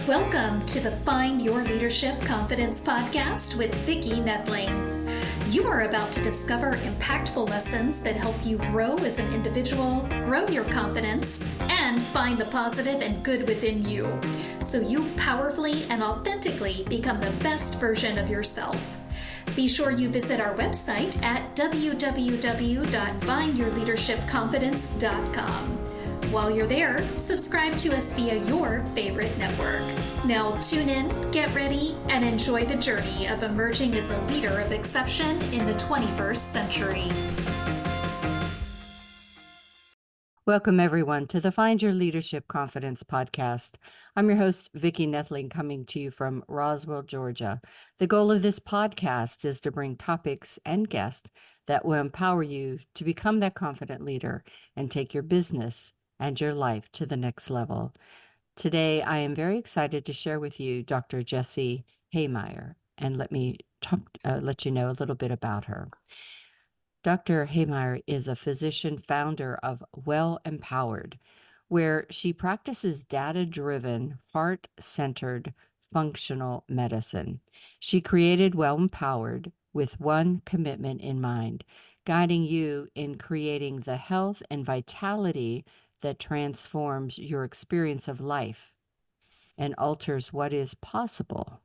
Welcome to the Find Your Leadership Confidence podcast with Vicki Noethling. You are about to discover impactful lessons that help you grow as an individual, grow your confidence, and find the positive and good within you, so you powerfully and authentically become the best version of yourself. Be sure you visit our website at www.findyourleadershipconfidence.com. While you're there, subscribe to us via your favorite network. Now tune in, get ready, and enjoy the journey of emerging as a leader of exception in the 21st century. Welcome, everyone, to the Find Your Leadership Confidence podcast. I'm your host, Vicki Noethling, coming to you from Roswell, Georgia. The goal of this podcast is to bring topics and guests that will empower you to become that confident leader and take your business and your life to the next level. Today, I am very excited to share with you Dr. Jessie Hehmeyer, and let me let you know a little bit about her. Dr. Hehmeyer is a physician founder of Well Empowered, where she practices data-driven, heart-centered functional medicine. She created Well Empowered with one commitment in mind, guiding you in creating the health and vitality that transforms your experience of life and alters what is possible.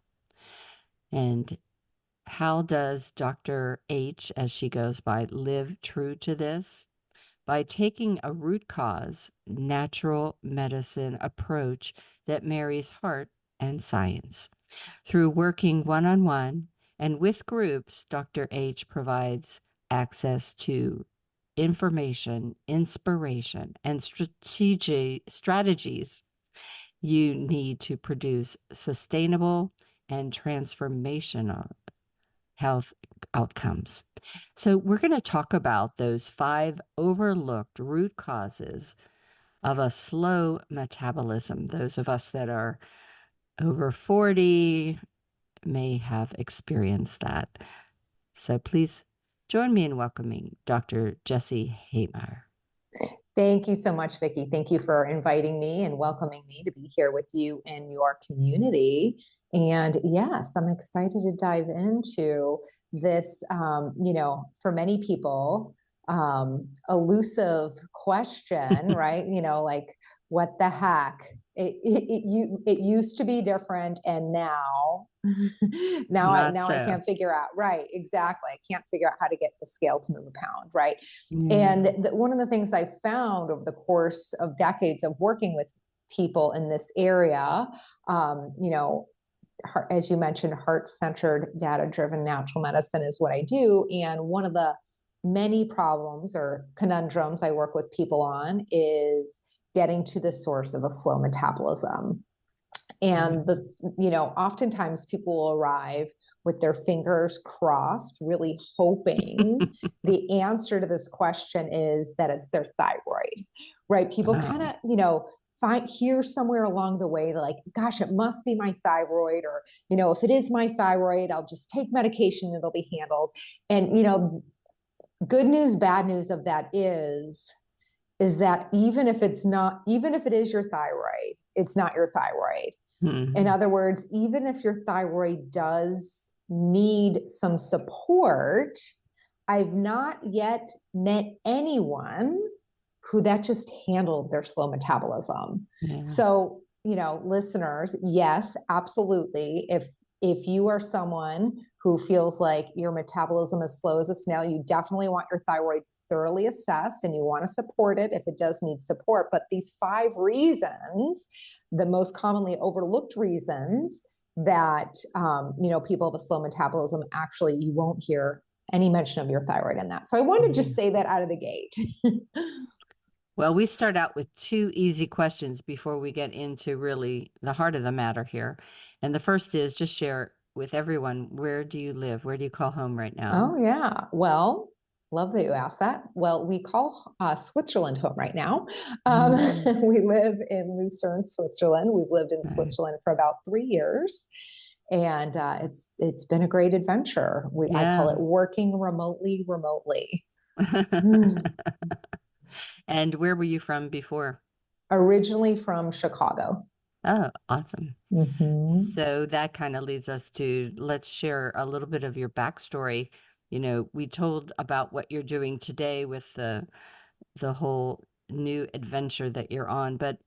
And how does Dr. H, as she goes by, live true to this? By taking a root cause, natural medicine approach that marries heart and science. Through working one-on-one and with groups, Dr. H provides access to information, inspiration, and strategies you need to produce sustainable and transformational health outcomes. So we're going to talk about those 5 overlooked root causes of a slow metabolism. Those of us that are over 40 may have experienced that. So please join me in welcoming Dr. Jessie Hehmeyer. Thank you so much, Vicki. Thank you for inviting me and welcoming me to be here with you and your community. And yes, I'm excited to dive into this, for many people, elusive question, right? Like, what the heck? It used to be different, and now I can't figure out. Right, exactly. I can't figure out how to get the scale to move a pound, right? And one of the things I found over the course of decades of working with people in this area, as you mentioned, heart-centered, data-driven natural medicine is what I do. And one of the many problems or conundrums I work with people on is getting to the source of a slow metabolism. And oftentimes people will arrive with their fingers crossed, really hoping the answer to this question is that it's their thyroid, right? People kind of, hear somewhere along the way, like, gosh, it must be my thyroid, or, if it is my thyroid, I'll just take medication, it'll be handled. And, good news, bad news of that is that even if it is your thyroid, it's not your thyroid. Mm-hmm. In other words, even if your thyroid does need some support, I've not yet met anyone who that just handled their slow metabolism. Yeah. So, listeners, yes, absolutely. If you are someone who feels like your metabolism is slow as a snail, you definitely want your thyroids thoroughly assessed and you want to support it if it does need support. But these 5 reasons, the most commonly overlooked reasons that, people have a slow metabolism, actually, you won't hear any mention of your thyroid in that. So I want to just say that out of the gate. Well, we start out with 2 easy questions before we get into really the heart of the matter here. And the first is just share with everyone, where do you live? Where do you call home right now? Oh, yeah. Well, love that you asked that. Well, we call Switzerland home right now. We live in Lucerne, Switzerland. We've lived in Switzerland for about 3 years. And it's been a great adventure. I call it working remotely. And where were you from before? Originally from Chicago. Oh, awesome. Mhm. So that kind of leads us to let's share a little bit of your backstory. We told about what you're doing today with the whole new adventure that you're on, but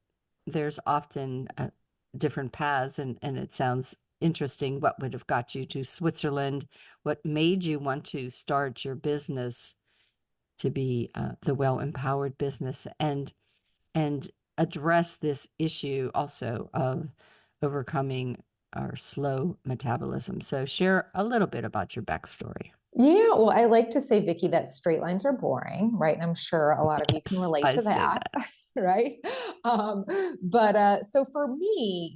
there's often different paths, and it sounds interesting. What would have got you to Switzerland? What made you want to start your business to be the well-empowered business and address this issue also of overcoming our slow metabolism. So share a little bit about your backstory. Yeah, well, I like to say, Vicki, that straight lines are boring, right? And I'm sure a lot of you can Yes, relate I to say that, that. right? But so for me,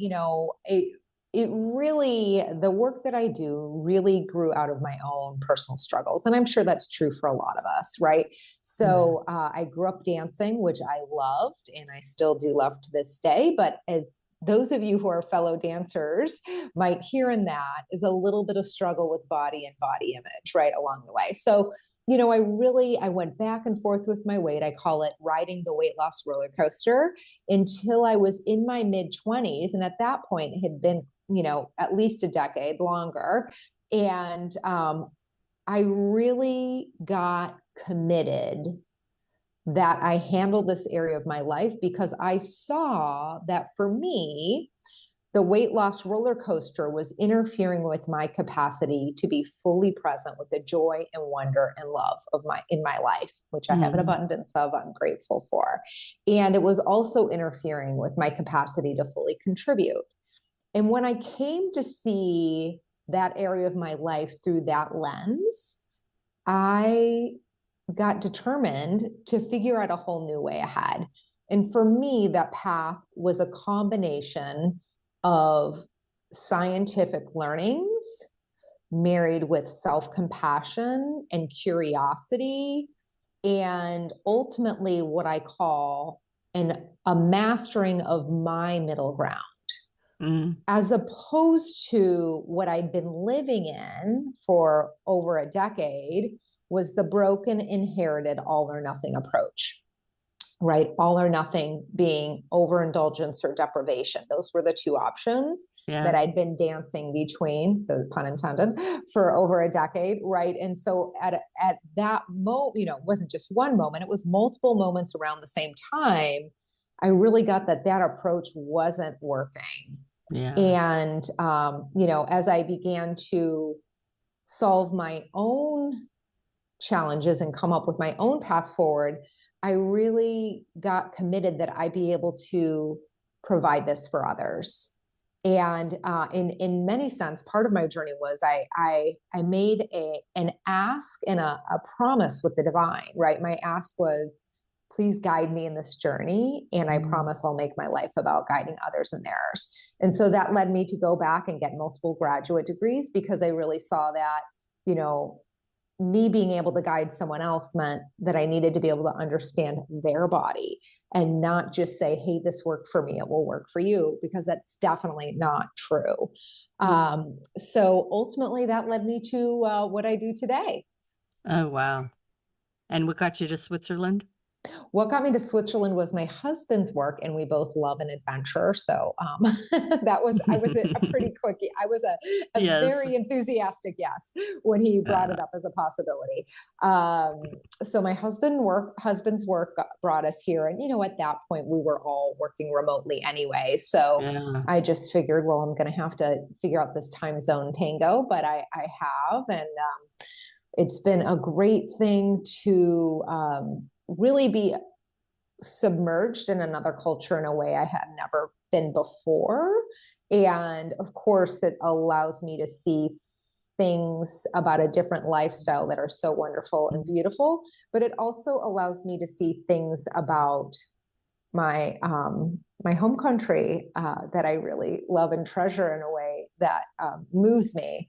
it really, the work that I do really grew out of my own personal struggles. And I'm sure that's true for a lot of us, right? Mhm. So I grew up dancing, which I loved, and I still do love to this day. But as those of you who are fellow dancers might hear in that is a little bit of struggle with body and body image, right, along the way. So, I went back and forth with my weight. I call it riding the weight loss roller coaster until I was in my mid 20s. And at that point, it had been, at least a decade longer. And I really got committed that I handled this area of my life because I saw that for me, the weight loss roller coaster was interfering with my capacity to be fully present with the joy and wonder and love of my in my life, which I have an Mhm. abundance of. I'm grateful for. And it was also interfering with my capacity to fully contribute. And when I came to see that area of my life through that lens, I got determined to figure out a whole new way ahead. And for me, that path was a combination of scientific learnings married with self compassion and curiosity, and ultimately what I call a mastering of my middle ground, Mhm. as opposed to what I'd been living in for over a decade was the broken, inherited all or nothing approach, right? All or nothing being overindulgence or deprivation. Those were the two options that Yeah. I'd been dancing between, so pun intended, for over a decade, right? And so at that moment, it wasn't just one moment, it was multiple moments around the same time. I really got that approach wasn't working. Yeah. And, as I began to solve my own challenges and come up with my own path forward, I really got committed that I be able to provide this for others. And in many sense, part of my journey was I made an ask and a promise with the divine. Right, my ask was, please guide me in this journey, and I Mhm. promise I'll make my life about guiding others in theirs. And so that led me to go back and get multiple graduate degrees because I really saw that, you know, me being able to guide someone else meant that I needed to be able to understand their body and not just say, hey, this worked for me, it will work for you, because that's definitely not true. Mhm. So ultimately, that led me to what I do today. Oh, wow. And what got you to Switzerland? What got me to Switzerland was my husband's work, and we both love an adventure. So I was a pretty quickie. I was a Yes. very enthusiastic yes when he brought Uh, it up as a possibility. So my husband's work brought us here, and at that point we were all working remotely anyway. So yeah. I just figured, well, I'm going to have to figure out this time zone tango, but I have, and it's been a great thing to really be submerged in another culture in a way I had never been before. And of course, it allows me to see things about a different lifestyle that are so wonderful and beautiful. But it also allows me to see things about my home country that I really love and treasure in a way that moves me.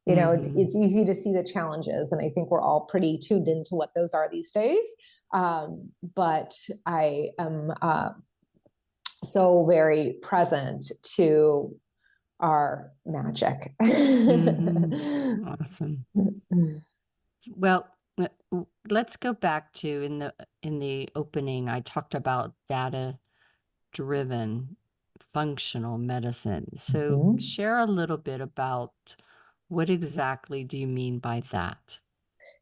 Mhm. It's easy to see the challenges, and I think we're all pretty tuned into what those are these days. But I am so very present to our magic. Mhm. Awesome. Well, let's go back to in the opening, I talked about data driven functional medicine. So Mhm. share a little bit about what exactly do you mean by that?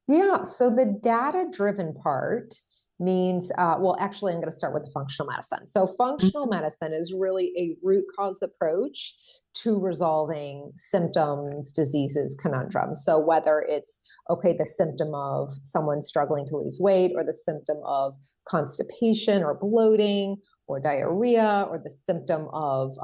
Yeah, so the data-driven part means, well, actually, I'm going to start with the functional medicine. So functional Mhm. medicine is really a root cause approach to resolving symptoms, diseases, conundrums. So whether it's, okay, the symptom of someone struggling to lose weight, or the symptom of constipation or bloating or diarrhea, or the symptom of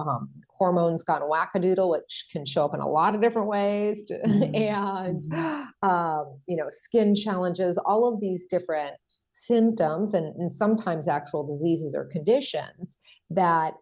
hormones gone wackadoodle, which can show up in a lot of different ways, Mhm. and Mhm. skin challenges, all of these different symptoms and sometimes actual diseases or conditions that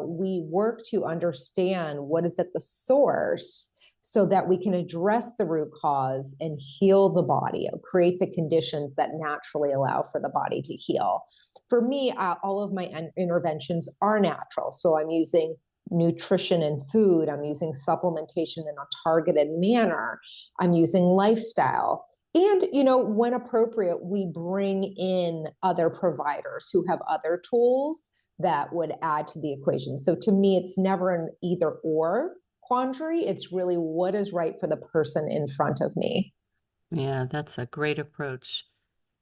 we work to understand what is at the source so that we can address the root cause and heal the body, create the conditions that naturally allow for the body to heal. For me, all of my interventions are natural. So I'm using nutrition and food, I'm using supplementation in a targeted manner, I'm using lifestyle. And, when appropriate, we bring in other providers who have other tools that would add to the equation. So to me, it's never an either or quandary. It's really what is right for the person in front of me. Yeah, that's a great approach.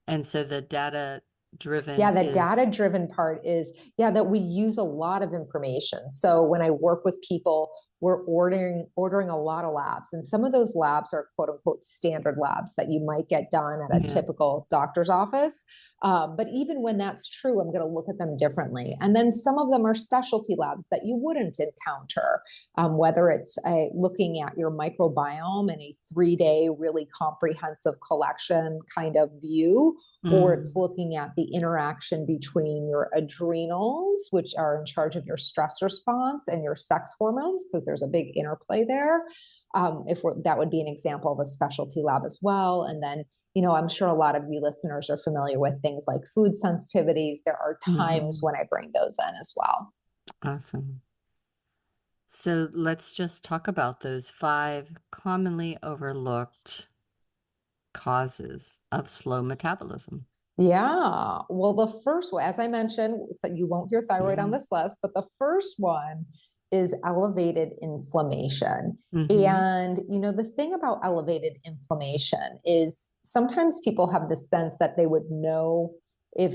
And so the data driven Yeah, the is, data-driven part is, yeah, that we use a lot of information. So when I work with people, we're ordering a lot of labs. And some of those labs are quote unquote standard labs that you might get done at a yeah. typical doctor's office. But even when that's true, I'm going to look at them differently. And then some of them are specialty labs that you wouldn't encounter, whether it's looking at your microbiome in a 3-day, really comprehensive collection kind of view, or it's Mm. looking at the interaction between your adrenals, which are in charge of your stress response, and your sex hormones, because there's a big interplay there. That would be an example of a specialty lab as well. And then, I'm sure a lot of you listeners are familiar with things like food sensitivities. There are times Mhm. when I bring those in as well. Awesome. So let's just talk about those 5 commonly overlooked causes of slow metabolism. Yeah. Well, the first one, as I mentioned, you won't hear thyroid Yeah. on this list, but the first one is elevated inflammation. Mhm. And, the thing about elevated inflammation is sometimes people have the sense that they would know if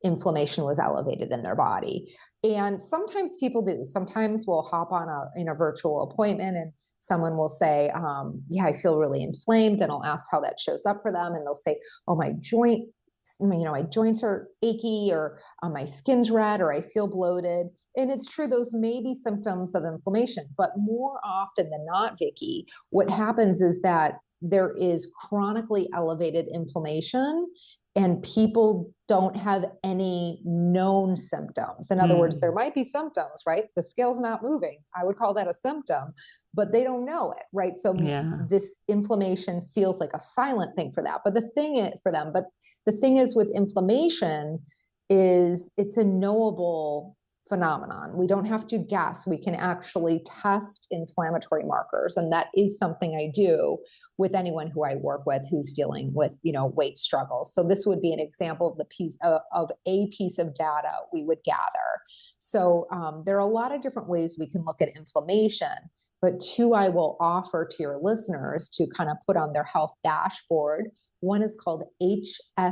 inflammation was elevated in their body. And sometimes people do. Sometimes we'll hop on in a virtual appointment and someone will say, yeah, I feel really inflamed. And I'll ask how that shows up for them. And they'll say, oh, my joints are achy, or my skin's red, or I feel bloated. And it's true, those may be symptoms of inflammation, but more often than not, Vicki, what happens is that there is chronically elevated inflammation and people don't have any known symptoms. In other words, there Mm. might be symptoms, right? The scale's not moving. I would call that a symptom, but they don't know it, right? So Yeah. this inflammation feels like a silent thing for that. But the thing is with inflammation is it's a knowable phenomenon. We don't have to guess. We can actually test inflammatory markers. And that is something I do with anyone who I work with who's dealing with, weight struggles. So this would be an example of a piece of data we would gather. So there are a lot of different ways we can look at inflammation. But 2 I will offer to your listeners to kind of put on their health dashboard. One is called HSCRP.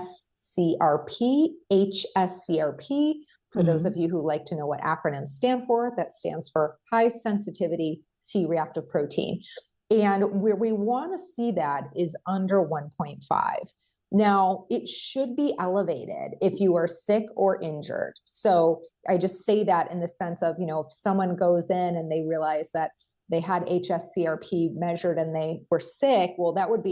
HSCRP, for those of Mhm. you who like to know what acronyms stand for, that stands for high sensitivity C reactive protein. And where we want to see that is under 1.5. Now, it should be elevated if you are sick or injured. So I just say that in the sense of, if someone goes in and they realize that they had HSCRP measured and they were sick, well, it would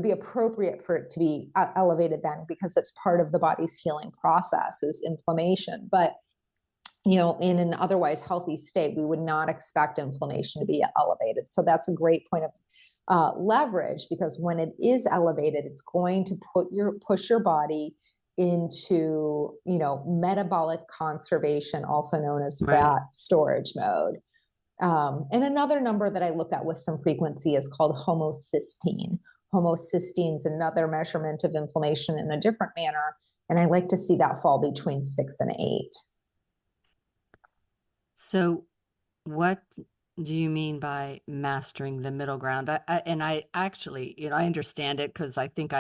be appropriate for it to be elevated then, because it's part of the body's healing process is inflammation. But in an otherwise healthy state, we would not expect inflammation to be elevated. So that's a great point of leverage, because when it is elevated, it's going to push your body into metabolic conservation, also known as Right. fat storage mode. And another number that I look at with some frequency is called homocysteine. Homocysteine is another measurement of inflammation in a different manner. And I like to see that fall between 6 and 8. So what do you mean by mastering the middle ground? I actually, I understand it because I think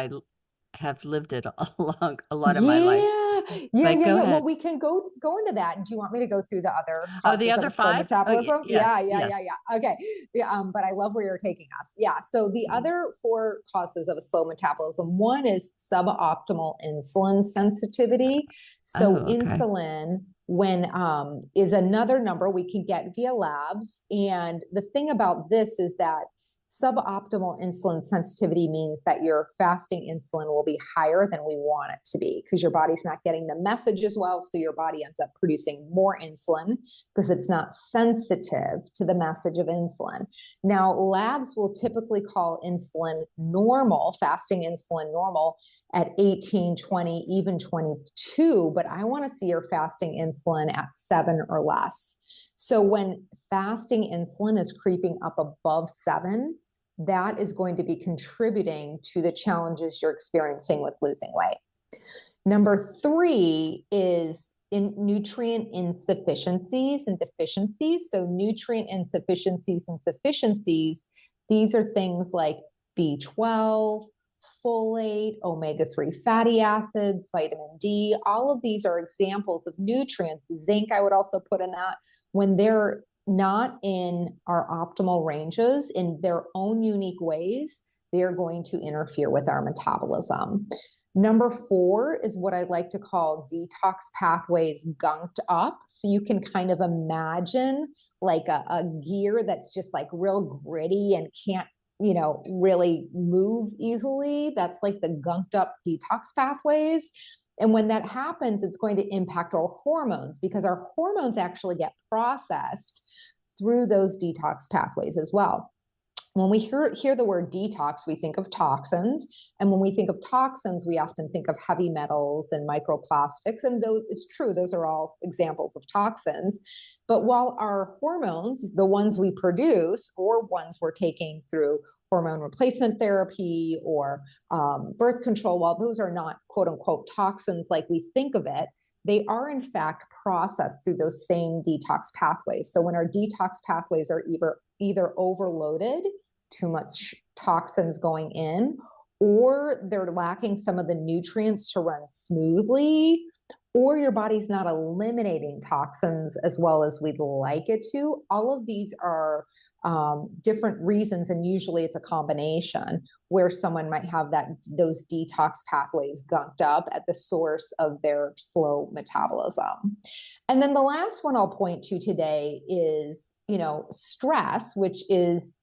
have lived it a lot of my life. But go Yeah. Well, ahead. we can go into that. Do you want me to go through the other Oh, the causes other of slow five? Oh, metabolism? yes, yes. Yeah. Okay. Yeah, but I love where you're taking us. Yeah. So the other four causes of a slow metabolism, one is suboptimal insulin sensitivity. Oh, So okay. insulin, when is another number we can get via labs. And the thing about this is that suboptimal insulin sensitivity means that your fasting insulin will be higher than we want it to be because your body's not getting the message as well. So your body ends up producing more insulin because it's not sensitive to the message of insulin. Now, labs will typically call insulin normal, fasting insulin normal at 18, 20, even 22, but I want to see your fasting insulin at 7 or less. So when fasting insulin is creeping up above 7, that is going to be contributing to the challenges you're experiencing with losing weight. Number 3 is in nutrient insufficiencies and deficiencies. So nutrient insufficiencies and sufficiencies, these are things like B12, folate, omega-3 fatty acids, vitamin D. All of these are examples of nutrients. Zinc, I would also put in that. When they're not in our optimal ranges in their own unique ways, they're going to interfere with our metabolism. Number 4 is what I like to call detox pathways gunked up. So you can kind of imagine like a gear that's just like real gritty and can't, really move easily. That's like the gunked up detox pathways. And when that happens, it's going to impact our hormones because our hormones actually get processed through those detox pathways as well. When we hear the word detox, we think of toxins. And when we think of toxins, we often think of heavy metals and microplastics. And those, it's true, those are all examples of toxins. But while our hormones, the ones we produce or ones we're taking through hormone replacement therapy or birth control, while those are not quote unquote toxins like we think of it, they are in fact processed through those same detox pathways. So when our detox pathways are either overloaded, too much toxins going in, or they're lacking some of the nutrients to run smoothly, or your body's not eliminating toxins as well as we'd like it to. All of these are different reasons, and usually it's a combination where someone might have those detox pathways gunked up at the source of their slow metabolism. And then the last one I'll point to today is, stress, which is,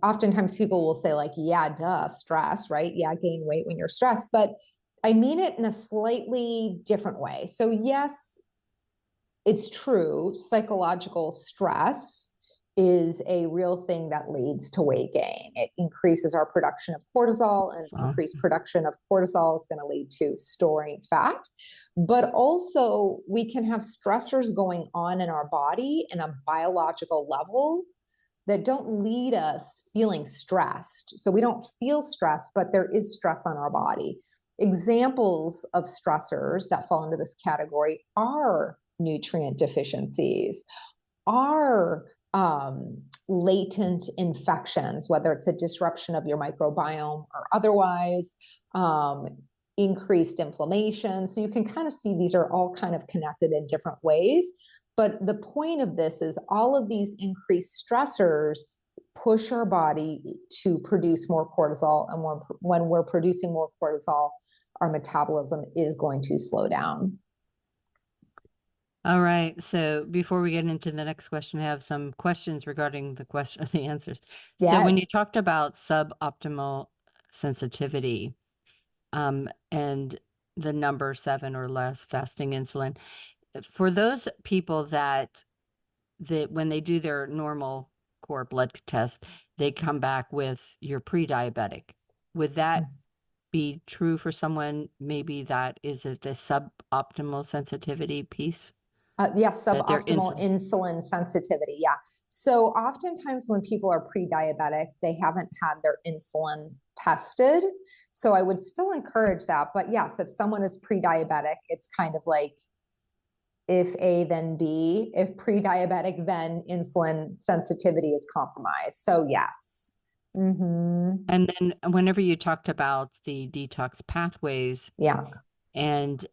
oftentimes people will say like, yeah, duh, stress, right? Yeah, gain weight when you're stressed, but I mean it in a slightly different way. So yes, it's true, psychological stress is a real thing that leads to weight gain. It increases our production of cortisol, and increased production of cortisol is going to lead to storing fat. But also, we can have stressors going on in our body in a biological level that don't lead us feeling stressed. So we don't feel stressed, but there is stress on our body. Examples of stressors that fall into this category are nutrient deficiencies, are latent infections, whether it's a disruption of your microbiome or otherwise, increased inflammation. So you can kind of see these are all kind of connected in different ways. But the point of this is all of these increased stressors push our body to produce more cortisol. And when we're producing more cortisol, our metabolism is going to slow down. All right. So before we get into the next question, I have some questions regarding the answers. Yes. So when you talked about suboptimal sensitivity, and the number 7 or less fasting insulin, for those people that when they do their normal core blood test, they come back with you're pre-diabetic. Would that be true for someone maybe that is at the suboptimal sensitivity piece? Yes, suboptimal insulin sensitivity. Yeah. So oftentimes when people are pre-diabetic, they haven't had their insulin tested. So I would still encourage that. But yes, if someone is pre-diabetic, it's kind of like if A, then B, if pre-diabetic, then insulin sensitivity is compromised. So yes. And then whenever you talked about the detox pathways, Yeah. and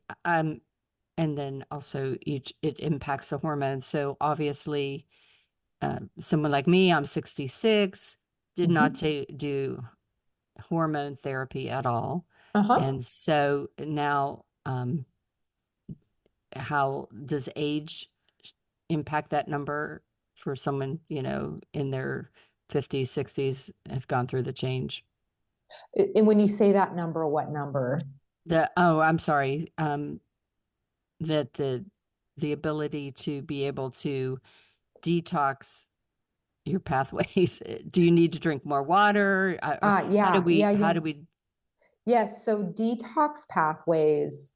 then also it impacts the hormones. So obviously, someone like me, I'm 66, did not do hormone therapy at all. And so now, how does age impact that number for someone, in their 50s, 60s, have gone through the change? And when you say that number, what number? I'm sorry. That the ability to be able to detox your pathways. Do you need to drink more water? How do we? Yes. So detox pathways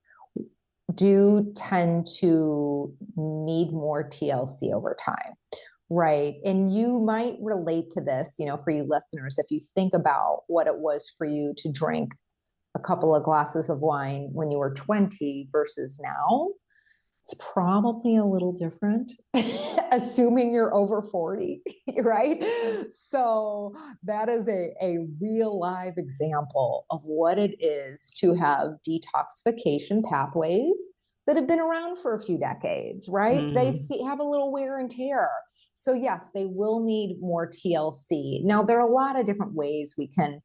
do tend to need more TLC over time. Right. And you might relate to this, for you listeners, if you think about what it was for you to drink a couple of glasses of wine when you were 20 versus now, it's probably a little different, assuming you're over 40, right? So that is a real live example of what it is to have detoxification pathways that have been around for a few decades, right? They have a little wear and tear. So yes, they will need more TLC. Now, there are a lot of different ways we can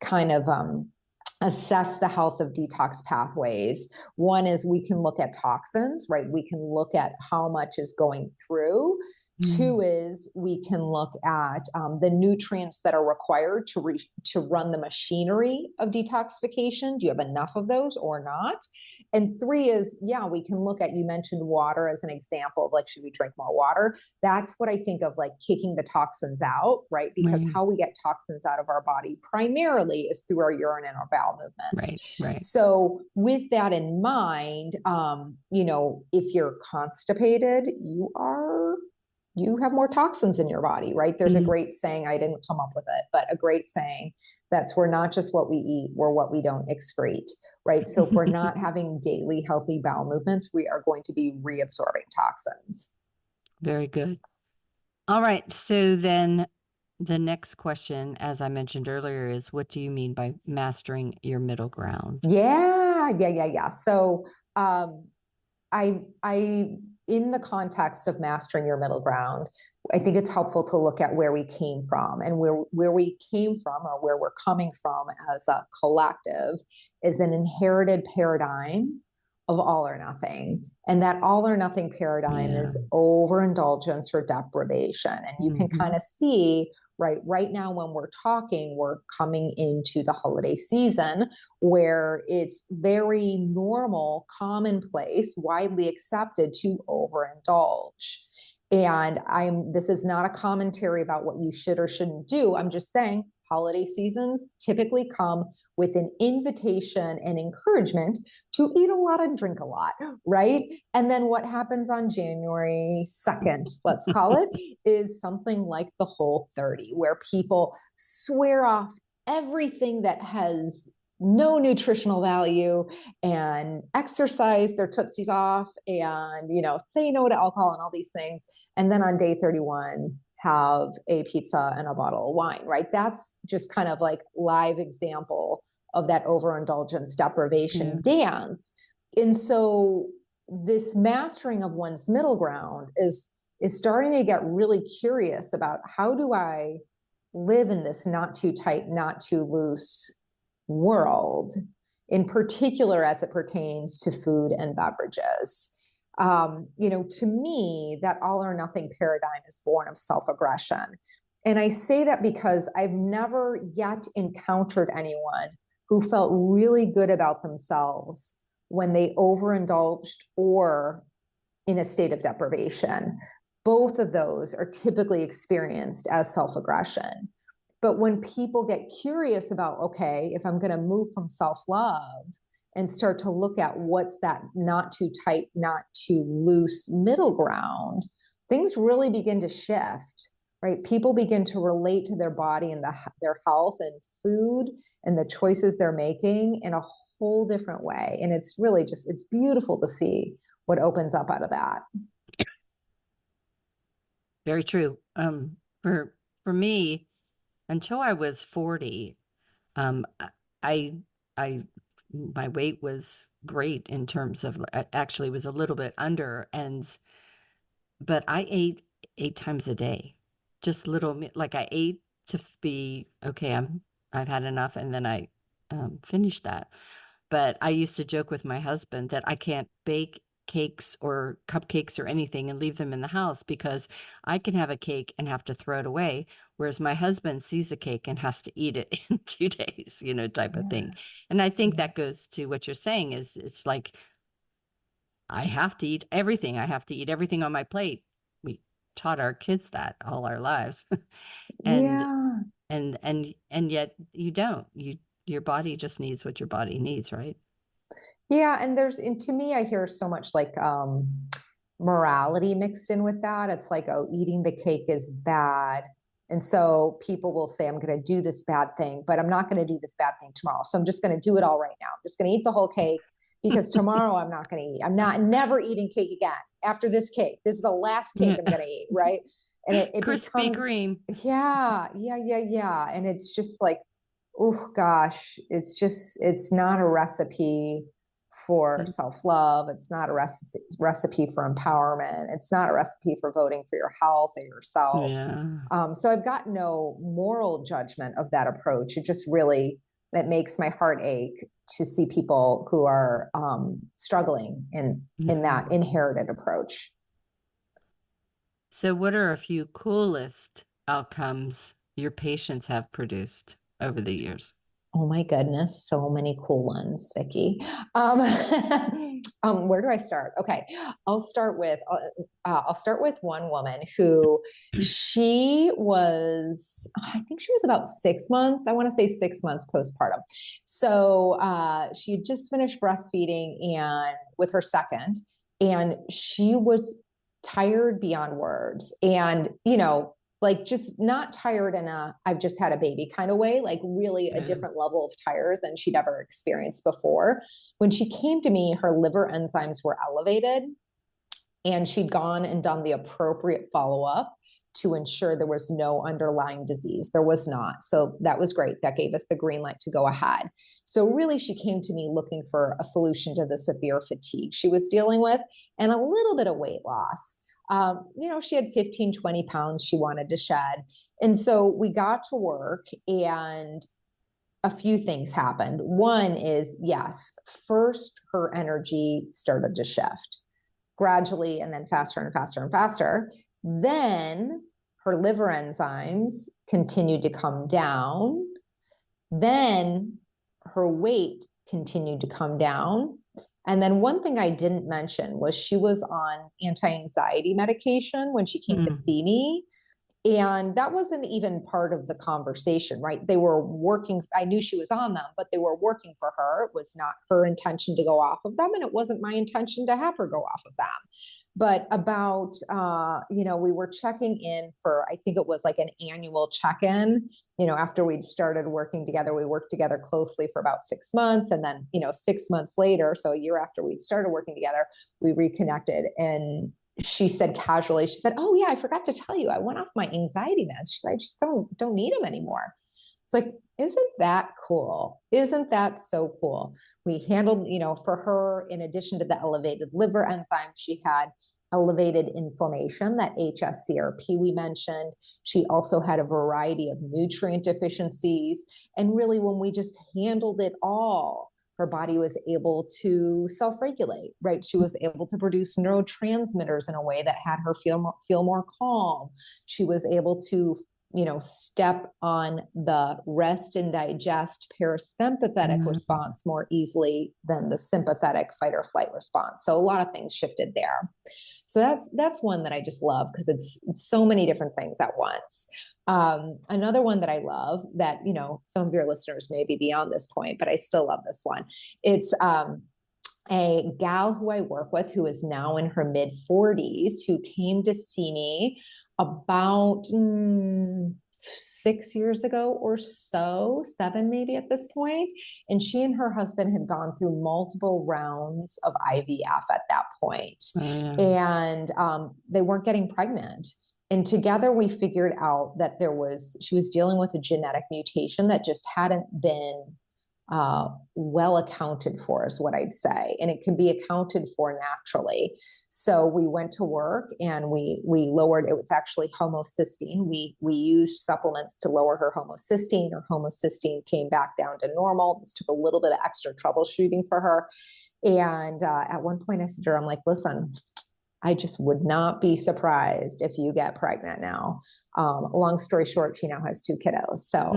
kind of assess the health of detox pathways. One is we can look at toxins, right? We can look at how much is going through. Two is we can look at the nutrients that are required to run the machinery of detoxification. Do you have enough of those or not? And three is, we can look at, you mentioned water as an example of like, should we drink more water? That's what I think of like kicking the toxins out, right? Because how we get toxins out of our body primarily is through our urine and our bowel movements. Right. So with that in mind, if you're constipated, you have more toxins in your body, right? There's a great saying, I didn't come up with it, but a great saying that's we're not just what we eat, we're what we don't excrete, right? So if we're not having daily healthy bowel movements, we are going to be reabsorbing toxins. Very good. All right. So then the next question, as I mentioned earlier, is what do you mean by mastering your middle ground? Yeah. So I in the context of mastering your middle ground, I think it's helpful to look at where we came from, and where we came from, or where we're coming from as a collective, is an inherited paradigm of all or nothing. And that all or nothing paradigm is overindulgence or deprivation. And you can kind of see right now when we're talking, we're coming into the holiday season where it's very normal, commonplace, widely accepted to overindulge. And this is not a commentary about what you should or shouldn't do. I'm just saying holiday seasons typically come with an invitation and encouragement to eat a lot and drink a lot, right? And then what happens on January 2nd, let's call it, is something like the Whole30, where people swear off everything that has no nutritional value and exercise their tootsies off and, say no to alcohol and all these things. And then on day 31, have a pizza and a bottle of wine, right? That's just kind of like live example of that overindulgence deprivation dance. And so this mastering of one's middle ground is starting to get really curious about, how do I live in this not too tight, not too loose world, in particular as it pertains to food and beverages. To me, that all or nothing paradigm is born of self-aggression. And I say that because I've never yet encountered anyone who felt really good about themselves when they overindulged or in a state of deprivation. Both of those are typically experienced as self-aggression. But when people get curious about, okay, if I'm going to move from self-love and start to look at what's that not too tight, not too loose middle ground, things really begin to shift, right? People begin to relate to their body and their health and food and the choices they're making in a whole different way. And it's really it's beautiful to see what opens up out of that. Very true. For me, until I was 40, I I my weight was great in terms of actually was a little bit under, but I ate 8 times a day, just like I ate to be okay. I've had enough, and then I finished that. But I used to joke with my husband that I can't bake cakes or cupcakes or anything and leave them in the house because I can have a cake and have to throw it away, whereas my husband sees a cake and has to eat it in 2 days, type of thing. And I think that goes to what you're saying is it's like I have to eat everything. I have to eat everything on my plate. We taught our kids that all our lives. and Yeah. and yet you don't. Your body just needs what your body needs, right? Yeah. And to me, I hear so much like morality mixed in with that. It's like, oh, eating the cake is bad. And so people will say, I'm going to do this bad thing, but I'm not going to do this bad thing tomorrow. So I'm just going to do it all right now. I'm just going to eat the whole cake because tomorrow I'm not going to eat. I'm never eating cake again after this cake. This is the last cake I'm going to eat. Right. And it Krispy becomes, Kreme. yeah. And it's just like, oh gosh, it's not a recipe for self-love. It's not a recipe for empowerment. It's not a recipe for voting for your health or yourself. Yeah. So I've got no moral judgment of that approach. It makes my heart ache to see people who are struggling in that inherited approach. So what are a few coolest outcomes your patients have produced over the years? Oh my goodness, so many cool ones, Vicki. Where do I start? Okay, I'll start with one woman who I think she was about 6 months. I want to say 6 months postpartum. So she had just finished breastfeeding and with her second, and she was tired beyond words. And like just not tired in a I've just had a baby kind of way, like really a different level of tired than she'd ever experienced before. When she came to me, her liver enzymes were elevated, and she'd gone and done the appropriate follow-up to ensure there was no underlying disease. There was not. So that was great. That gave us the green light to go ahead. So really, she came to me looking for a solution to the severe fatigue she was dealing with and a little bit of weight loss. She had 15, 20 pounds she wanted to shed. And so we got to work, and a few things happened. One is, yes, first her energy started to shift gradually and then faster and faster and faster. Then her liver enzymes continued to come down. Then her weight continued to come down. And then one thing I didn't mention was she was on anti-anxiety medication when she came to see me. And that wasn't even part of the conversation, right? They were working. I knew she was on them, but they were working for her. It was not her intention to go off of them. And it wasn't my intention to have her go off of them. But about, we were checking in for, I think it was like an annual check-in, after we'd started working together. We worked together closely for about 6 months. And then, 6 months later, so a year after we'd started working together, we reconnected. And she said casually, she said, "Oh yeah, I forgot to tell you, I went off my anxiety meds." She said, "I just don't need them anymore." It's like, isn't that cool? Isn't that so cool? We handled, for her, in addition to the elevated liver enzymes, she had elevated inflammation, that HSCRP we mentioned. She also had a variety of nutrient deficiencies. And really, when we just handled it all, her body was able to self-regulate, right? She was able to produce neurotransmitters in a way that had her feel more calm. She was able to, step on the rest and digest parasympathetic response more easily than the sympathetic fight or flight response. So a lot of things shifted there. So that's one that I just love because it's so many different things at once. Another one that I love that, some of your listeners may be beyond this point, but I still love this one. It's a gal who I work with who is now in her mid 40s, who came to see me about 6 years ago or so, 7 maybe at this point. And she and her husband had gone through multiple rounds of IVF at that point. Oh, yeah. And they weren't getting pregnant. And together we figured out that she was dealing with a genetic mutation that just hadn't been well accounted for, is what I'd say. And it can be accounted for naturally. So we went to work and we lowered, it was actually homocysteine. We used supplements to lower her homocysteine. Her homocysteine came back down to normal. This took a little bit of extra troubleshooting for her. And at one point I said to her, I'm like, listen, I just would not be surprised if you get pregnant now. Long story short, she now has 2 kiddos. So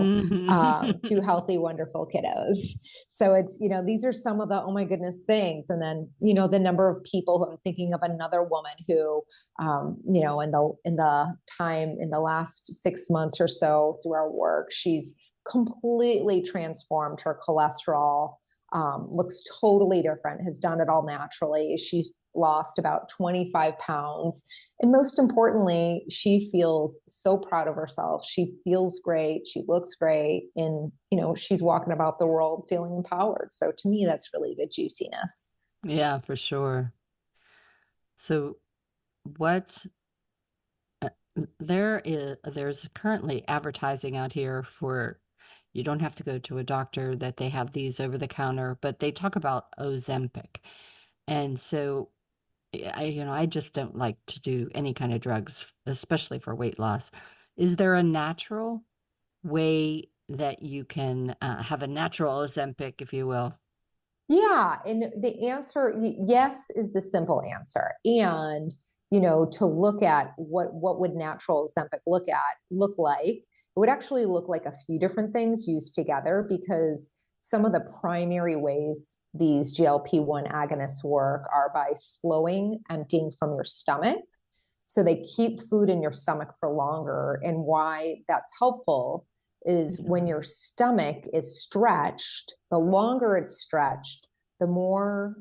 2 healthy, wonderful kiddos. So it's, these are some of the, oh my goodness, things. And then, the number of people who I'm thinking of, another woman who, in the last 6 months or so through our work, she's completely transformed her cholesterol. Looks totally different, has done it all naturally. She's lost about 25 pounds. And most importantly, she feels so proud of herself. She feels great. She looks great. And, she's walking about the world feeling empowered. So to me, that's really the juiciness. Yeah, for sure. So there's currently advertising out here for, you don't have to go to a doctor, that they have these over the counter, but they talk about Ozempic. And so I just don't like to do any kind of drugs, especially for weight loss. Is there a natural way that you can have a natural Ozempic, if you will? Yeah. And the answer, yes, is the simple answer. And, to look at what would natural Ozempic look like, it would actually look like a few different things used together, because some of the primary ways these GLP-1 agonists work are by slowing emptying from your stomach. So they keep food in your stomach for longer. And why that's helpful is when your stomach is stretched, the longer it's stretched, the more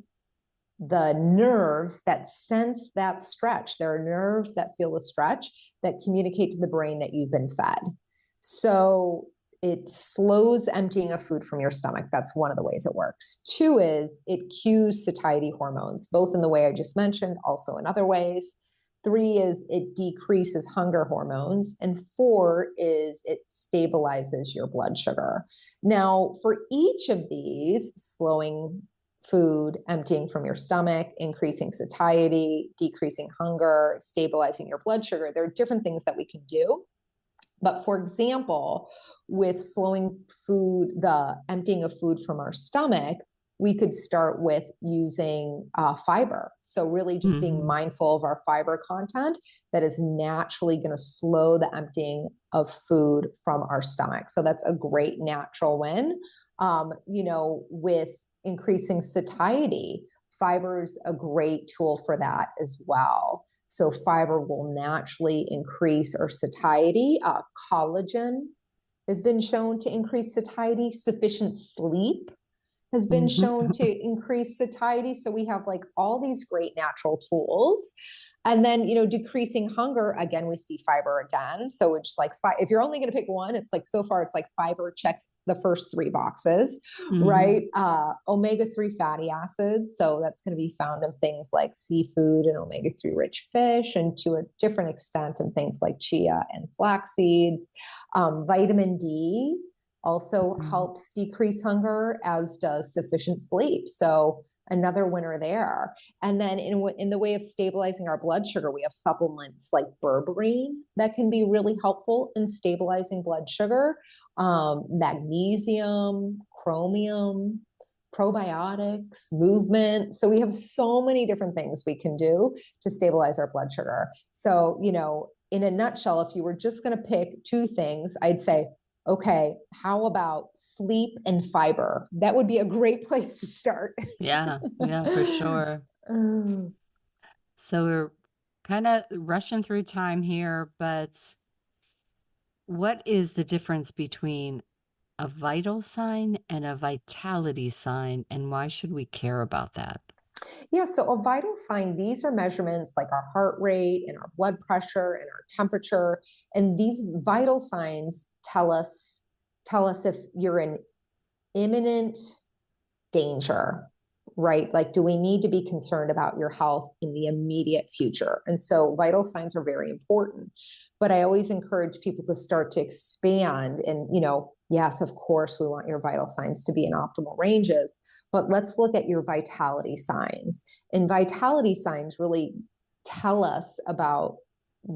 the nerves that sense that stretch, there are nerves that feel the stretch that communicate to the brain that you've been fed. So it slows emptying of food from your stomach. That's one of the ways it works. 2 is it cues satiety hormones, both in the way I just mentioned, also in other ways. 3 is it decreases hunger hormones. And 4 is it stabilizes your blood sugar. Now, for each of these, slowing food, emptying from your stomach, increasing satiety, decreasing hunger, stabilizing your blood sugar, there are different things that we can do. But for example, with slowing food, the emptying of food from our stomach, we could start with using fiber. So really just being mindful of our fiber content that is naturally going to slow the emptying of food from our stomach. So that's a great natural win. With increasing satiety, fiber is a great tool for that as well. So fiber will naturally increase our satiety. Collagen has been shown to increase satiety. Sufficient sleep has been shown to increase satiety. So we have like all these great natural tools. And then, decreasing hunger, again, we see fiber again. So it's just like, if you're only going to pick one, it's like, so far, it's like fiber checks the first 3 boxes, right? Omega-3 fatty acids. So that's going to be found in things like seafood and omega-3 rich fish, and to a different extent in things like chia and flax seeds. Vitamin D also helps decrease hunger, as does sufficient sleep. So another winner there. And then in the way of stabilizing our blood sugar, we have supplements like berberine that can be really helpful in stabilizing blood sugar, magnesium, chromium, probiotics, movement. So we have so many different things we can do to stabilize our blood sugar. So, in a nutshell, if you were just going to pick 2 things, I'd say, okay, how about sleep and fiber? That would be a great place to start. Yeah, for sure. So we're kind of rushing through time here, but what is the difference between a vital sign and a vitality sign, and why should we care about that? Yeah, so a vital sign, these are measurements like our heart rate and our blood pressure and our temperature. And these vital signs tell us if you're in imminent danger, right? Like, do we need to be concerned about your health in the immediate future? And so vital signs are very important. But I always encourage people to start to expand and, yes, of course, we want your vital signs to be in optimal ranges, but let's look at your vitality signs. And vitality signs really tell us about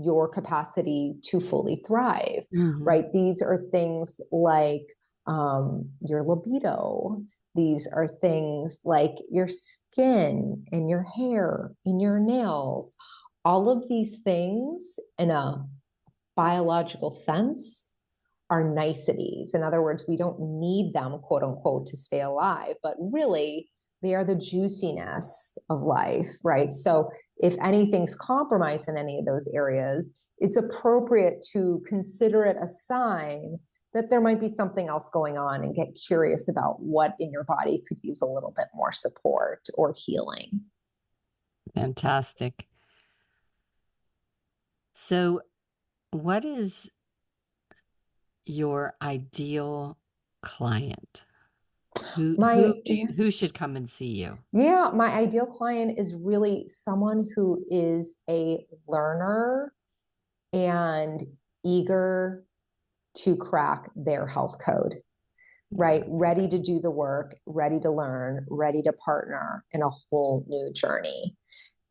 your capacity to fully thrive, right? These are things like your libido. These are things like your skin and your hair and your nails. All of these things in a biological sense are niceties. In other words, we don't need them, quote unquote, to stay alive, but really they are the juiciness of life, right? So if anything's compromised in any of those areas, it's appropriate to consider it a sign that there might be something else going on and get curious about what in your body could use a little bit more support or healing. Fantastic. So, what is your ideal client? Who should come and see you? Yeah, my ideal client is really someone who is a learner and eager to crack their health code, right? Ready to do the work, ready to learn, ready to partner in a whole new journey.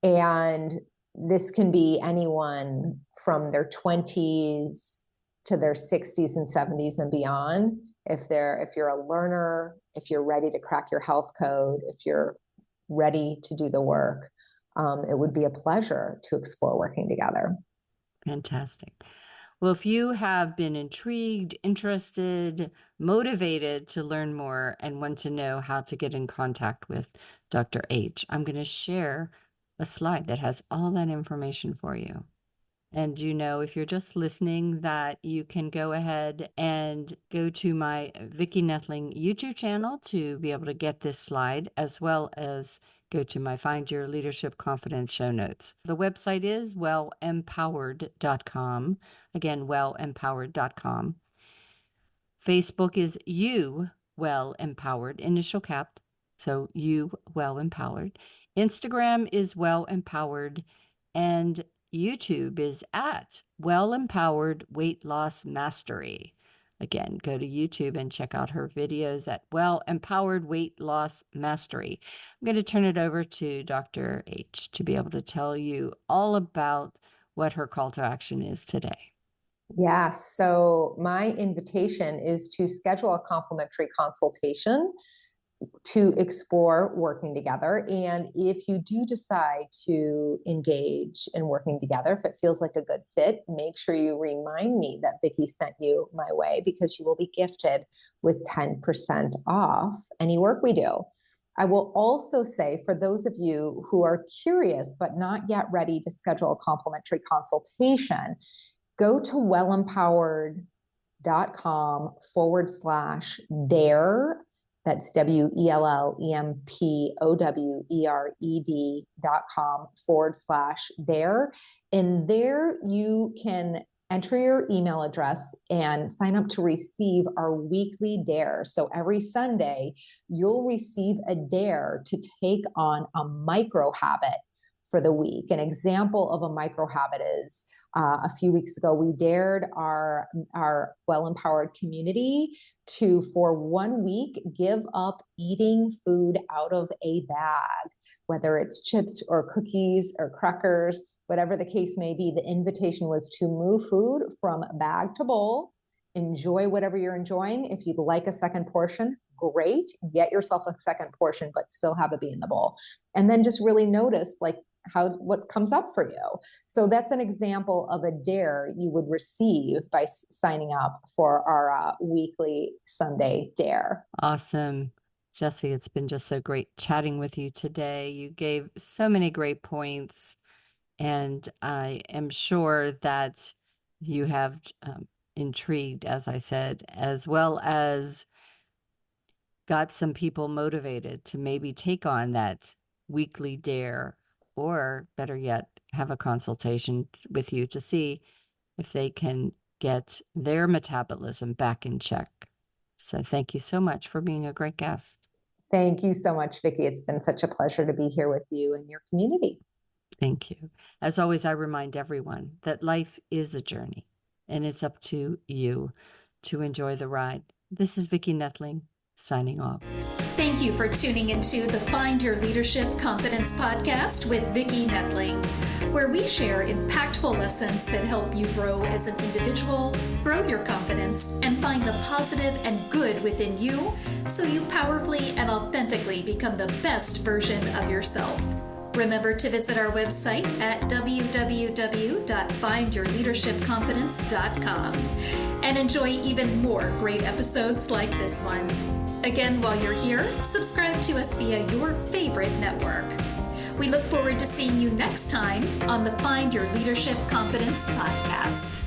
And this can be anyone from their 20s to their 60s and 70s and beyond. If you're a learner, if you're ready to crack your health code, if you're ready to do the work, it would be a pleasure to explore working together. Fantastic. Well, if you have been intrigued, interested, motivated to learn more and want to know how to get in contact with Dr. H, I'm going to share a slide that has all that information for you. And if you're just listening, that you can go ahead and go to my Vicki Noethling YouTube channel to be able to get this slide, as well as go to my Find Your Leadership Confidence show notes. The website is wellempowered.com. Again, wellempowered.com. Facebook is You Well Empowered, initial cap. So You Well Empowered. Instagram is Well Empowered, and YouTube is at Well Empowered Weight Loss Mastery. Again, go to YouTube and check out her videos at Well Empowered Weight Loss Mastery. I'm going to turn it over to Dr. H to be able to tell you all about what her call to action is today. Yes. So my invitation is to schedule a complimentary consultation to explore working together. And if you do decide to engage in working together, if it feels like a good fit, make sure you remind me that Vicki sent you my way, because you will be gifted with 10% off any work we do. I will also say, for those of you who are curious but not yet ready to schedule a complimentary consultation, go to wellempowered.com/dare. That's wellempowered.com/dare. And there you can enter your email address and sign up to receive our weekly dare. So every Sunday, you'll receive a dare to take on a micro habit for the week. An example of a micro habit is a few weeks ago, we dared our Well Empowered community to, for 1 week, give up eating food out of a bag, whether it's chips or cookies or crackers, whatever the case may be. The invitation was to move food from bag to bowl, enjoy whatever you're enjoying. If you'd like a second portion, great, get yourself a second portion, but still have it be in the bowl. And then just really notice what comes up for you. So that's an example of a dare you would receive by signing up for our weekly Sunday dare. Awesome. Jessie, it's been just so great chatting with you today. You gave so many great points, and I am sure that you have intrigued, as I said, as well as got some people motivated to maybe take on that weekly dare, or better yet, have a consultation with you to see if they can get their metabolism back in check. So thank you so much for being a great guest. Thank you so much, Vicki. It's been such a pleasure to be here with you and your community. Thank you. As always, I remind everyone that life is a journey, and it's up to you to enjoy the ride. This is Vicki Noethling, signing off. Thank you for tuning into the Find Your Leadership Confidence podcast with Vicki Noethling, where we share impactful lessons that help you grow as an individual, grow your confidence, and find the positive and good within you so you powerfully and authentically become the best version of yourself. Remember to visit our website at www.findyourleadershipconfidence.com and enjoy even more great episodes like this one. Again, while you're here, subscribe to us via your favorite network. We look forward to seeing you next time on the Find Your Leadership Confidence podcast.